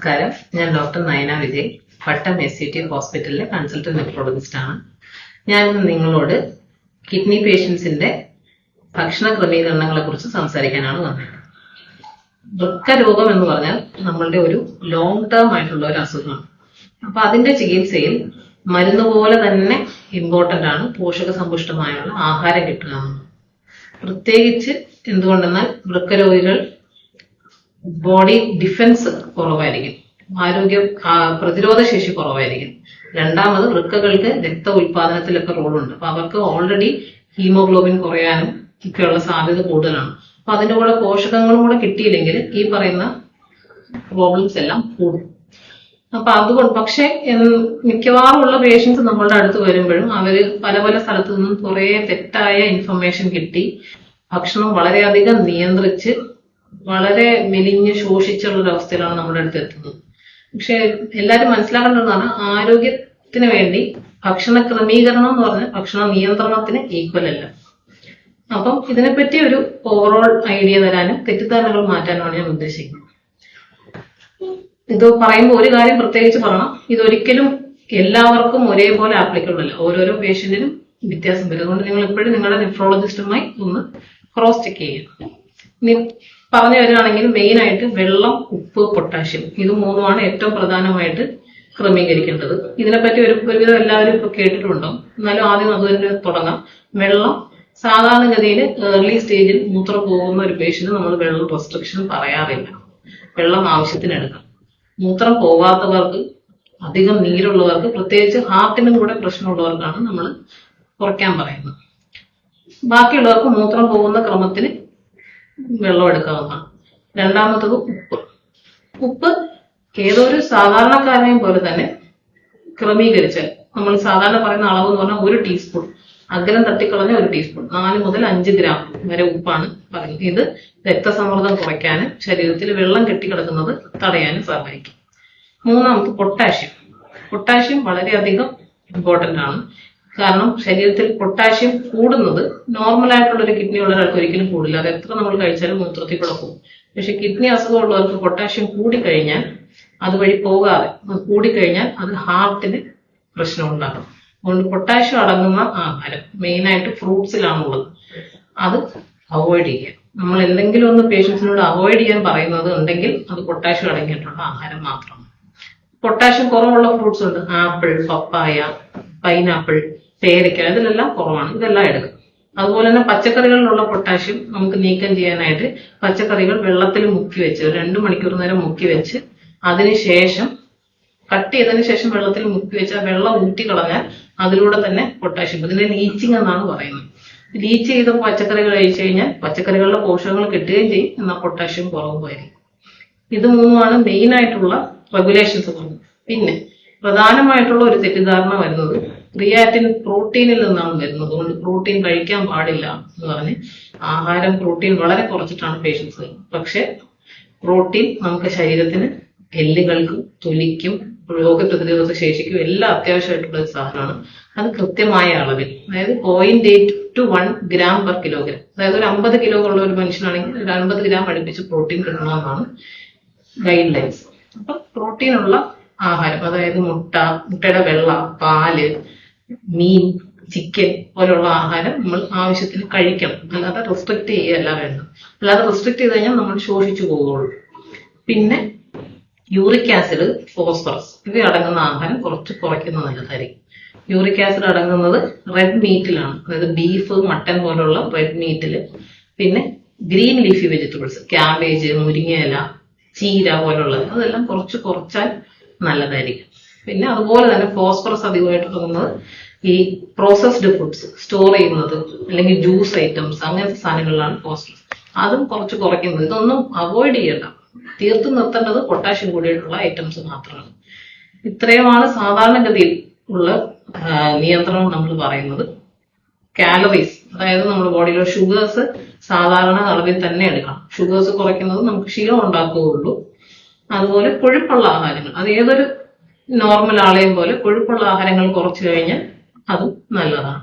നമസ്കാരം. ഞാൻ ഡോക്ടർ നയന വിജയ്, പട്ടം SCT ഹോസ്പിറ്റലിലെ കൺസൾട്ടന്റ് നെഫ്രോളജിസ്റ്റ് ആണ്. ഞാൻ നിങ്ങളോട് കിഡ്നി പേഷ്യൻസിന്റെ ഭക്ഷണ ക്രമീകരണങ്ങളെ കുറിച്ച് സംസാരിക്കാനാണ് വന്നത്. വൃക്ക രോഗം എന്ന് പറഞ്ഞാൽ നമ്മളുടെ ഒരു ലോങ് ടേം ആയിട്ടുള്ള ഒരു അസുഖമാണ്. അപ്പൊ അതിന്റെ ചികിത്സയിൽ മരുന്ന് പോലെ തന്നെ ഇമ്പോർട്ടന്റ് ആണ് പോഷക സമ്പുഷ്ടമായുള്ള ആഹാരം കിട്ടുക എന്നുള്ളത്. പ്രത്യേകിച്ച് എന്തുകൊണ്ടെന്നാൽ വൃക്ക രോഗികൾ ബോഡി ഡിഫൻസ് കുറവായിരിക്കും, പ്രതിരോധ ശേഷി കുറവായിരിക്കും. രണ്ടാമത് വൃക്കകൾക്ക് രക്ത ഉൽപാദനത്തിലൊക്കെ റോളുണ്ട്. അപ്പൊ അവർക്ക് ഓൾറെഡി ഹീമോഗ്ലോബിൻ കുറയാനും ഒക്കെയുള്ള സാധ്യത കൂടുതലാണ്. അപ്പൊ അതിന്റെ കൂടെ പോഷകങ്ങളും കൂടെ കിട്ടിയില്ലെങ്കിൽ ഈ പറയുന്ന പ്രോബ്ലംസ് എല്ലാം കൂടും. അപ്പൊ അതുകൊണ്ട് പക്ഷെ മിക്കവാറും ഉള്ള പേഷ്യൻസ് നമ്മളുടെ അടുത്ത് വരുമ്പോഴും അവര് പല പല സ്ഥലത്തു നിന്നും കുറെ തെറ്റായ ഇൻഫർമേഷൻ കിട്ടി ഭക്ഷണം വളരെയധികം നിയന്ത്രിച്ച് വളരെ മെലിഞ്ഞ് ശോഷിച്ചുള്ള ഒരു അവസ്ഥയിലാണ് നമ്മുടെ അടുത്ത് എത്തുന്നത്. പക്ഷെ എല്ലാവരും മനസ്സിലാക്കേണ്ടതാണ്, ആരോഗ്യത്തിന് വേണ്ടി ഭക്ഷണ ക്രമീകരണം എന്ന് പറഞ്ഞാൽ ഭക്ഷണ നിയന്ത്രണത്തിന് ഈക്വൽ അല്ല. അപ്പം ഇതിനെപ്പറ്റി ഒരു ഓവറോൾ ഐഡിയ തരാനും തെറ്റിദ്ധാരണകൾ മാറ്റാനുമാണ് ഞാൻ ഉദ്ദേശിക്കുന്നത്. ഇത് പറയുമ്പോൾ ഒരു കാര്യം പ്രത്യേകിച്ച് പറയണം, ഇതൊരിക്കലും എല്ലാവർക്കും ഒരേപോലെ ആപ്ലിക്കബിൾ അല്ല. ഓരോരോ പേഷ്യന്റിനും വ്യത്യാസം വരും. അതുകൊണ്ട് നിങ്ങൾ എപ്പോഴും നിങ്ങളുടെ നെഫ്രോളജിസ്റ്റുമായി ഒന്ന് ക്രോസ് ചെക്ക് ചെയ്യുക. ഇനി പറഞ്ഞു വരികയാണെങ്കിൽ മെയിൻ ആയിട്ട് വെള്ളം, ഉപ്പ്, പൊട്ടാഷ്യം, ഇത് മൂന്നുമാണ് ഏറ്റവും പ്രധാനമായിട്ട് ക്രമീകരിക്കേണ്ടത്. ഇതിനെപ്പറ്റി ഒരുവിധം എല്ലാവരും ഇപ്പൊ കേട്ടിട്ടുണ്ടോ, എന്നാലും ആദ്യം അത് തന്നെ തുടങ്ങാം. വെള്ളം സാധാരണഗതിയിൽ ഏർലി സ്റ്റേജിൽ മൂത്രം പോകുന്ന ഒരു പേഷ്യന്റ് നമ്മൾ വെള്ളം റെസ്ട്രിക്ഷൻ പറയാറില്ല. വെള്ളം ആവശ്യത്തിന് എടുക്കാം. മൂത്രം പോകാത്തവർക്ക്, അധികം നീരുള്ളവർക്ക്, പ്രത്യേകിച്ച് ഹാർട്ടിനും കൂടെ പ്രശ്നമുള്ളവർക്കാണ് നമ്മൾ കുറയ്ക്കാൻ പറയുന്നത്. ബാക്കിയുള്ളവർക്ക് മൂത്രം പോകുന്ന ക്രമത്തിന് വെള്ളം എടുക്കാവുന്നതാണ്. രണ്ടാമത്തത് ഉപ്പ്. ഉപ്പ് ഏതൊരു സാധാരണക്കാരനെയും പോലെ തന്നെ ക്രമീകരിച്ചാൽ, നമ്മൾ സാധാരണ പറയുന്ന അളവ് എന്ന് പറഞ്ഞാൽ 1 ടീസ്പൂൺ, അഗ്രം തട്ടിക്കളഞ്ഞ 1 ടീസ്പൂൺ, 4 മുതൽ 5 ഗ്രാം വരെ ഉപ്പാണ് പറയുന്നത്. ഇത് രക്തസമ്മർദ്ദം കുറയ്ക്കാനും ശരീരത്തിൽ വെള്ളം കെട്ടിക്കിടക്കുന്നത് തടയാനും സഹായിക്കും. മൂന്നാമത് പൊട്ടാഷ്യം. പൊട്ടാഷ്യം വളരെയധികം ഇമ്പോർട്ടന്റ് ആണ്. കാരണം ശരീരത്തിൽ പൊട്ടാഷ്യം കൂടുന്നത് നോർമൽ ആയിട്ടുള്ള ഒരു കിഡ്നി ഉള്ള ഒരാൾക്ക് ഒരിക്കലും കൂടില്ല. അത് എത്ര നമ്മൾ കഴിച്ചാലും മൂത്രത്തിൽ കൂടെ പോകും. പക്ഷെ കിഡ്നി അസുഖമുള്ളവർക്ക് പൊട്ടാഷ്യം കൂടിക്കഴിഞ്ഞാൽ അതുവഴി പോകാതെ കൂടിക്കഴിഞ്ഞാൽ അത് ഹാർട്ടിന് പ്രശ്നം ഉണ്ടാകും. അതുകൊണ്ട് പൊട്ടാഷ്യം അടങ്ങുന്ന ആഹാരം മെയിനായിട്ട് ഫ്രൂട്ട്സിലാണുള്ളത്, അത് അവോയ്ഡ് ചെയ്യുക. നമ്മൾ എന്തെങ്കിലും ഒന്ന് പേഷ്യൻസിനോട് അവോയ്ഡ് ചെയ്യാൻ പറയുന്നത് ഉണ്ടെങ്കിൽ അത് പൊട്ടാഷ്യം അടങ്ങിയിട്ടുള്ള ആഹാരം മാത്രമാണ്. പൊട്ടാഷ്യം കുറവുള്ള ഫ്രൂട്ട്സ് ഉണ്ട്, ആപ്പിൾ, പപ്പായ, പൈനാപ്പിൾ, പേരയ്ക്ക, ഇതിലെല്ലാം കുറവാണ്. ഇതെല്ലാം എടുക്കും. അതുപോലെ തന്നെ പച്ചക്കറികളിലുള്ള പൊട്ടാഷ്യം നമുക്ക് നീക്കം ചെയ്യാനായിട്ട് പച്ചക്കറികൾ വെള്ളത്തിൽ മുക്കി വെച്ച് 2 മണിക്കൂർ നേരം മുക്കി വെച്ച് അതിനുശേഷം കട്ട് ചെയ്തതിനു ശേഷം വെള്ളത്തിൽ മുക്കി വെച്ച് ആ വെള്ളം ഊറ്റിക്കളഞ്ഞാൽ അതിലൂടെ തന്നെ പൊട്ടാഷ്യം, ഇതിനെ ലീച്ചിങ് എന്നാണ് പറയുന്നത്. ലീച്ച് ചെയ്ത പച്ചക്കറികൾ കഴിച്ചു കഴിഞ്ഞാൽ പച്ചക്കറികളുടെ പോഷകങ്ങൾ കിട്ടുകയും ചെയ്യും, എന്നാൽ പൊട്ടാഷ്യം കുറവായിരിക്കും. ഇത് മൂന്നുമാണ് മെയിൻ ആയിട്ടുള്ള റെഗുലേഷൻസ് പറഞ്ഞത്. പിന്നെ പ്രധാനമായിട്ടുള്ള ഒരു തെറ്റിദ്ധാരണ വരുന്നത് ക്രിയാറ്റിൻ പ്രോട്ടീനിൽ നിന്നാണ് വരുന്നത്. അതുകൊണ്ട് പ്രോട്ടീൻ കഴിക്കാൻ പാടില്ല എന്ന് പറഞ്ഞ് ആഹാരം പ്രോട്ടീൻ വളരെ കുറച്ചിട്ടാണ് പേഷ്യൻസ് വരുന്നത്. പക്ഷെ പ്രോട്ടീൻ നമുക്ക് ശരീരത്തിന്, എല്ലുകൾക്കും, തൊലിക്കും, രോഗപ്രതിരോധ ശേഷിക്കും എല്ലാം അത്യാവശ്യമായിട്ടുള്ള ഒരു സാധനമാണ്. അത് കൃത്യമായ അളവിൽ, അതായത് 0.8 to 1 ഗ്രാം പെർ കിലോഗ്രാം, അതായത് ഒരു 50 കിലോ ഉള്ള ഒരു മനുഷ്യനാണെങ്കിൽ ഒരു 50 ഗ്രാം അടുപ്പിച്ച് പ്രോട്ടീൻ കിട്ടണമെന്നാണ് ഗൈഡ് ലൈൻസ്. അപ്പൊ പ്രോട്ടീനുള്ള ആഹാരം, അതായത് മുട്ടയുടെ വെള്ള, പാല്, മീൻ, ചിക്കൻ പോലുള്ള ആഹാരം നമ്മൾ ആവശ്യത്തിന് കഴിക്കണം. അല്ലാതെ റെസ്ട്രിക്ട് ചെയ്യുകയല്ല വേണ്ടത്. അല്ലാതെ റെസ്ട്രിക്ട് ചെയ്ത് കഴിഞ്ഞാൽ നമ്മൾ ശോഷിച്ചു പോകുള്ളൂ. പിന്നെ യൂറിക് ആസിഡ്, ഫോസ്ഫറസ് ഇവ അടങ്ങുന്ന ആഹാരം കുറച്ച് കുറയ്ക്കുന്നത് നല്ലതായിരിക്കും. യൂറിക് ആസിഡ് അടങ്ങുന്നത് റെഡ് മീറ്റിലാണ്, അതായത് ബീഫ്, മട്ടൻ പോലുള്ള റെഡ് മീറ്റില്. പിന്നെ ഗ്രീൻ ലീഫി വെജിറ്റബിൾസ്, ക്യാബേജ്, മുരിങ്ങയില, ചീര പോലുള്ളത്, അതെല്ലാം കുറച്ച് കുറച്ചാൽ നല്ലതായിരിക്കും. പിന്നെ അതുപോലെ തന്നെ ഫോസ്ഫറസ് അധികമായിട്ട് അടങ്ങുന്നത് ഈ പ്രോസസ്ഡ് ഫുഡ്സ്, സ്റ്റോർ ചെയ്യുന്നത് അല്ലെങ്കിൽ ജ്യൂസ് ഐറ്റംസ്, അങ്ങനത്തെ സാധനങ്ങളിലാണ് ഫോസ്ഫറസ്. അതും കുറച്ച് കുറയ്ക്കുന്നത്. ഇതൊന്നും അവോയ്ഡ് ചെയ്യണ്ട, തീർത്തും നിർത്തേണ്ടത് പൊട്ടാഷ്യം കൂടിയിട്ടുള്ള ഐറ്റംസ് മാത്രമാണ്. ഇത്രയുമാണ് സാധാരണഗതിയിൽ ഉള്ള നിയന്ത്രണം നമ്മൾ പറയുന്നത്. കാലറീസ്, അതായത് നമ്മുടെ ബോഡിയിലെ ഷുഗേഴ്സ് സാധാരണ അളവിൽ തന്നെ എടുക്കണം. ഷുഗേഴ്സ് കുറയ്ക്കുന്നത് നമുക്ക് ക്ഷീണം ഉണ്ടാക്കുകയുള്ളൂ. അതുപോലെ കൊഴുപ്പുള്ള ആഹാരങ്ങൾ, അത് ഏതൊരു നോർമൽ ആളെയും പോലെ കൊഴുപ്പുള്ള ആഹാരങ്ങൾ കുറച്ചു കഴിഞ്ഞാൽ അതും നല്ലതാണ്.